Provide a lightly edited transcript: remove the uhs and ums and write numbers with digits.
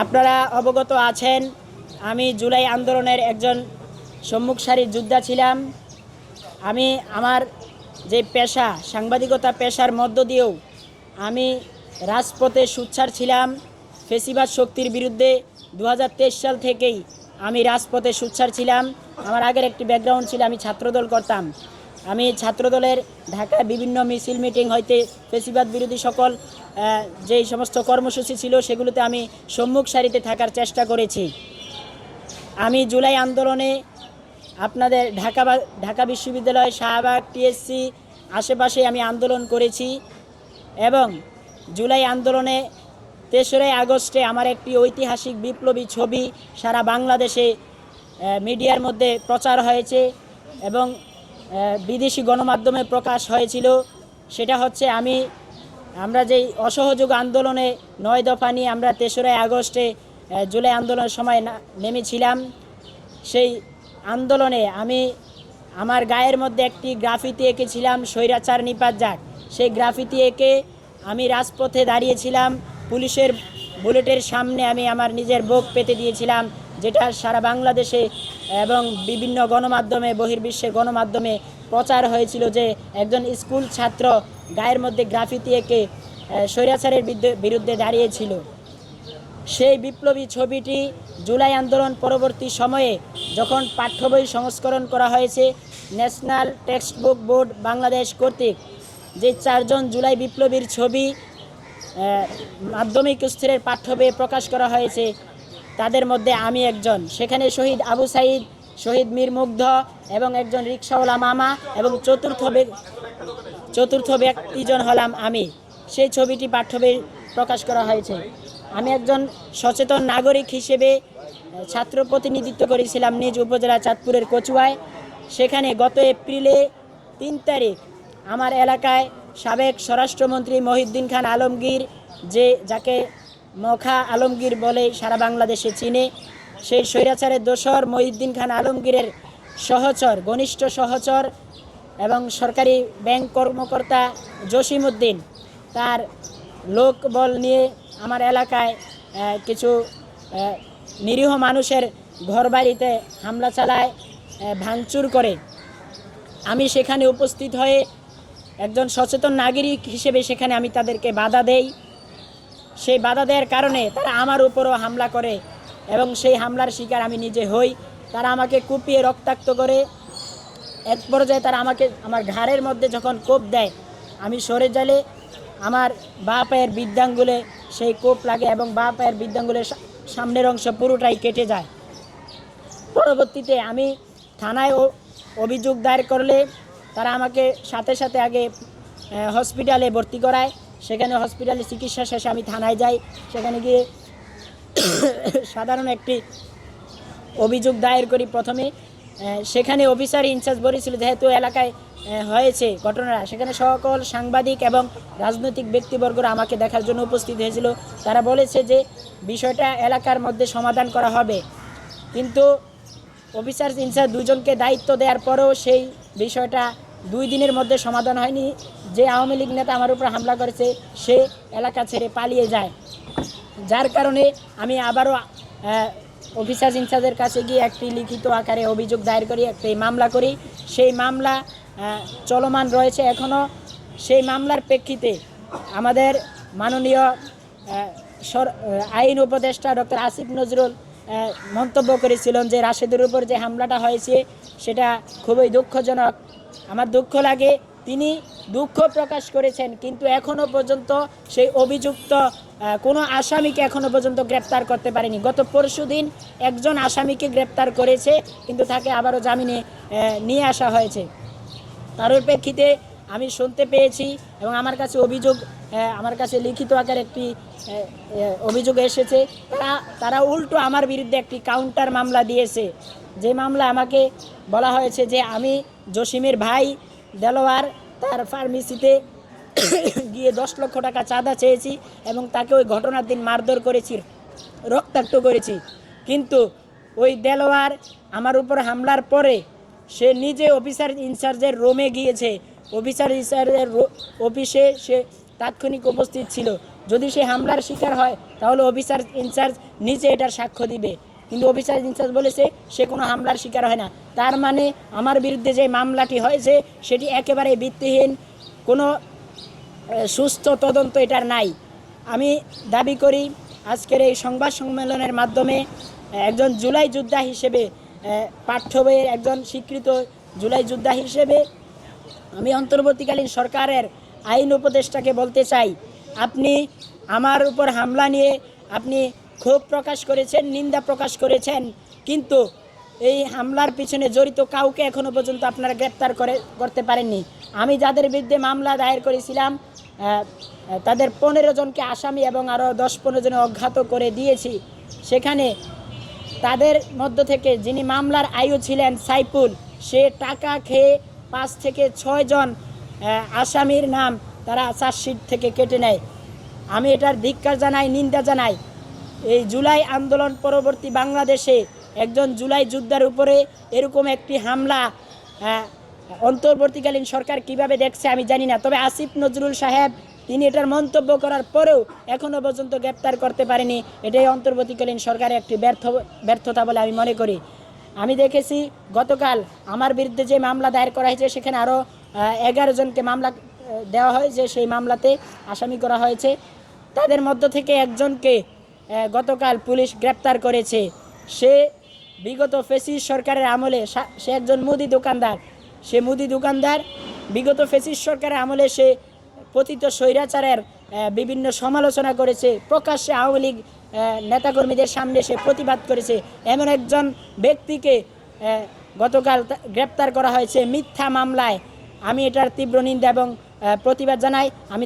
আপনারা অবগত আছেন, আমি জুলাই আন্দোলনের একজন সম্মুখ সারির যোদ্ধা ছিলাম। আমি আমার যে পেশা, সাংবাদিকতা পেশার মধ্য দিয়েও আমি রাজপথে সোচ্চার ছিলাম। ফেসিবাদ শক্তির বিরুদ্ধে 2023 সাল থেকেই আমি রাজপথে সোচ্চার ছিলাম। আমার আগের একটি ব্যাকগ্রাউন্ড ছিল, আমি ছাত্রদল করতাম। আমি ছাত্রদলের ঢাকায় বিভিন্ন মিছিল মিটিং হইতে ফেসিবাদ বিরোধী সকল যেই সমস্ত কর্মসূচি ছিল সেগুলোতে আমি সম্মুখ সারিতে থাকার চেষ্টা করেছি। আমি জুলাই আন্দোলনে আপনাদের ঢাকা বিশ্ববিদ্যালয়, শাহবাগ, টিএসসি আশেপাশে আমি আন্দোলন করেছি এবং জুলাই আন্দোলনে 3রা আগস্টে আমার একটি ঐতিহাসিক বিপ্লবী ছবি সারা বাংলাদেশে মিডিয়ার মধ্যে প্রচার হয়েছে এবং বিদেশি গণমাধ্যমে প্রকাশ হয়েছিল। সেটা হচ্ছে আমরা যেই অসহযোগ আন্দোলনে 9 দফা নিয়ে আমরা 3রা আগস্টে জুলাই আন্দোলনের সময় নেমেছিলাম। সেই আন্দোলনে আমি আমার গায়ের মধ্যে একটি গ্রাফিতি এঁকেছিলাম, স্বৈরাচার নিপাত যাক। সেই গ্রাফিতি এঁকে আমি রাজপথে দাঁড়িয়েছিলাম। পুলিশের বুলেটের সামনে আমি আমার নিজের বুক পেতে দিয়েছিলাম, যেটা সারা বাংলাদেশে এবং বিভিন্ন গণমাধ্যমে, বহির্বিশ্বের গণমাধ্যমে প্রচার হয়েছিল যে একজন স্কুল ছাত্র গায়ের মধ্যে গ্রাফিতি এঁকে স্বৈরাচারের বিরুদ্ধে দাঁড়িয়েছিল। সেই বিপ্লবী ছবিটি জুলাই আন্দোলন পরবর্তী সময়ে যখন পাঠ্য বই সংস্করণ করা হয়েছে, national text book board Bangladesh কর্তৃক যে 4 জন জুলাই বিপ্লবীর ছবি মাধ্যমিক স্তরের পাঠ্য বইয়ে প্রকাশ করা হয়েছে, তাদের মধ্যে আমি একজন। সেখানে শহীদ আবু সাইদ, শহীদ মীর মুগ্ধ এবং একজন রিক্সাওয়ালা মামা এবং চতুর্থ ব্যক্তিজন হলাম আমি। সেই ছবিটি পাঠ্য বইয়ে প্রকাশ করা হয়েছে। আমি একজন সচেতন নাগরিক হিসেবে ছাত্র প্রতিনিধিত্ব করেছিলাম নিজ উপজেলা চাঁদপুরের কচুয়ায়। সেখানে গত এপ্রিলে 3 তারিখ আমার এলাকায় সাবেক স্বরাষ্ট্রমন্ত্রী মহিউদ্দিন খান আলমগীর, যাকে মখা আলমগীর বলে সারা বাংলাদেশে চিনে, সেই স্বৈরাচারের দোসর মহিউদ্দিন খান আলমগীরের সহচর, ঘনিষ্ঠ সহচর এবং সরকারি ব্যাংক কর্মকর্তা জসিম উদ্দিন তার লোকবল নিয়ে আমার এলাকায় কিছু নিরীহ মানুষের ঘরবাড়িতে হামলা চালায়, ভাঙচুর করে। আমি সেখানে উপস্থিত হয়ে একজন সচেতন নাগরিক হিসেবে সেখানে আমি তাদেরকে বাধা দেই। সেই বাধা দেওয়ার কারণে তারা আমার উপরও হামলা করে এবং সেই হামলার শিকার আমি নিজে হই। তারা আমাকে কুপিয়ে রক্তাক্ত করে। এক পর্যায়ে তারা আমাকে আমার ঘাড়ের মধ্যে যখন কোপ দেয়, আমি সরে গেলে আমার বাঁ পায়ের বৃদ্ধাঙ্গুলে সেই কোপ লাগে এবং বাঁ পায়ের বৃদ্ধাঙ্গুলের সামনের অংশ পুরোটাই কেটে যায়। পরবর্তীতে আমি থানায় অভিযোগ দায়ের করলে তারা আমাকে সাথে সাথে আগে হসপিটালে ভর্তি করায়। সেখানে হসপিটালে চিকিৎসা শেষে আমি থানায় যাই। সেখানে গিয়ে সাধারণ একটি অভিযোগ দায়ের করি প্রথমে। সেখানে অফিসার ইনচার্জ বলেছিল যেহেতু এলাকায় হয়েছে ঘটনাটা, সেখানে সকল সাংবাদিক এবং রাজনৈতিক ব্যক্তিবর্গরা আমাকে দেখার জন্য উপস্থিত হয়েছিল। তারা বলেছে যে বিষয়টা এলাকার মধ্যে সমাধান করা হবে, কিন্তু অফিসার ইনচার্জ 2 জনকে দায়িত্ব দেওয়ার পরেও সেই বিষয়টা 2 দিনের মধ্যে সমাধান হয়নি। যে আওয়ামী লীগ নেতা আমার উপর হামলা করেছে সে এলাকা ছেড়ে পালিয়ে যায়, যার কারণে আমি আবারও অফিসার ইনচার্জের কাছে গিয়ে একটি লিখিত আকারে অভিযোগ দায়ের করি, একটি মামলা করি। সেই মামলা চলমান রয়েছে এখনও। সেই মামলার প্রেক্ষিতে আমাদের মাননীয় আইন উপদেষ্টা ডক্টর আসিফ নজরুল মন্তব্য করেছিলেন যে রাশেদের উপর যে হামলাটা হয়েছে সেটা খুবই দুঃখজনক। আমার দুঃখ লাগে, তিনি দুঃখ প্রকাশ করেছেন, কিন্তু এখনও পর্যন্ত সেই অভিযুক্ত কোনো আসামিকে এখনও পর্যন্ত গ্রেপ্তার করতে পারেনি। গত পরশুদিন একজন আসামিকে গ্রেপ্তার করেছে, কিন্তু তাকে আবারও জামিনে নিয়ে আসা হয়েছে। তার প্রেক্ষিতে আমি শুনতে পেয়েছি এবং আমার কাছে লিখিত আকারে একটি অভিযোগ এসেছে। তারা উল্টো আমার বিরুদ্ধে একটি কাউন্টার মামলা দিয়েছে, যে মামলা আমাকে বলা হয়েছে যে আমি জসিমের ভাই দেলোয়ার তার ফার্মেসিতে গিয়ে 10 লক্ষ টাকা চাঁদা চেয়েছি এবং তাকে ওই ঘটনার দিন মারধর করেছি, রক্তাক্ত করেছি। কিন্তু ওই দেলোয়ার আমার উপর হামলার পরে সে নিজে অফিসার ইনচার্জের রুমে গিয়েছে, অফিসার ইনচার্জের অফিসে সে তাৎক্ষণিক উপস্থিত ছিল। যদি সে হামলার শিকার হয় তাহলে অফিসার ইনচার্জ নিজে এটার সাক্ষ্য দিবে, কিন্তু অফিসার ইনচার্জ বলেছে সে কোনো হামলার শিকার হয় না। তার মানে আমার বিরুদ্ধে যে মামলাটি হয়েছে সেটি একেবারে ভিত্তিহীন, কোনো সুস্থ তদন্ত এটার নাই। আমি দাবি করি আজকের এই সংবাদ সম্মেলনের মাধ্যমে একজন জুলাই যোদ্ধা হিসেবে, পাঠ্য বইয়ের একজন স্বীকৃত জুলাই যোদ্ধা হিসেবে আমি অন্তর্বর্তীকালীন সরকারের আইন উপদেষ্টাকে বলতে চাই, আপনি আমার উপর হামলা নিয়ে আপনি ক্ষোভ প্রকাশ করেছেন, নিন্দা প্রকাশ করেছেন, কিন্তু এই হামলার পিছনে জড়িত কাউকে এখনও পর্যন্ত আপনারা গ্রেপ্তার করতে পারেননি। আমি যাদের বিরুদ্ধে মামলা দায়ের করেছিলাম তাদের 15 জনকে আসামি এবং আরও 10-15 জন অজ্ঞাত করে দিয়েছি। সেখানে তাদের মধ্য থেকে যিনি মামলার আয়ু ছিলেন সাইফুল, সে টাকা খেয়ে 5 থেকে 6 জন আসামির নাম তারা চার্জশিট থেকে কেটে নেয়। আমি এটার ধিক্কার জানাই, নিন্দা জানাই। এই জুলাই আন্দোলন পরবর্তী বাংলাদেশে একজন জুলাই যোদ্ধার উপরে এরকম একটি হামলা অন্তর্বর্তীকালীন সরকার কিভাবে দেখছে আমি জানি না। তবে আসিফ নজরুল সাহেব তিনি এটার মন্তব্য করার পরেও এখনও পর্যন্ত গ্রেপ্তার করতে পারেনি। এটাই অন্তর্বর্তীকালীন সরকারের একটি ব্যর্থতা বলে আমি মনে করি। আমি দেখেছি গতকাল আমার বিরুদ্ধে যে মামলা দায়ের করা হয়েছে সেখানে আরও 11 জনকে মামলা দেওয়া হয়, যে সেই মামলাতে আসামি করা হয়েছে। তাদের মধ্য থেকে একজনকে গতকাল পুলিশ গ্রেপ্তার করেছে। সে বিগত ফ্যাসিস্ট সরকারের আমলে, সে একজন মুদি দোকানদার। সে মুদি দোকানদার বিগত ফ্যাসিস্ট সরকারের আমলে সে পতিত স্বৈরাচারের বিভিন্ন সমালোচনা করেছে, প্রকাশ্যে আওয়ামী লীগ নেতাকর্মীদের সামনে সে প্রতিবাদ করেছে। এমন একজন ব্যক্তিকে গতকাল গ্রেপ্তার করা হয়েছে মিথ্যা মামলায়। আমি এটার তীব্র নিন্দা এবং প্রতিবাদ জানাই। আমি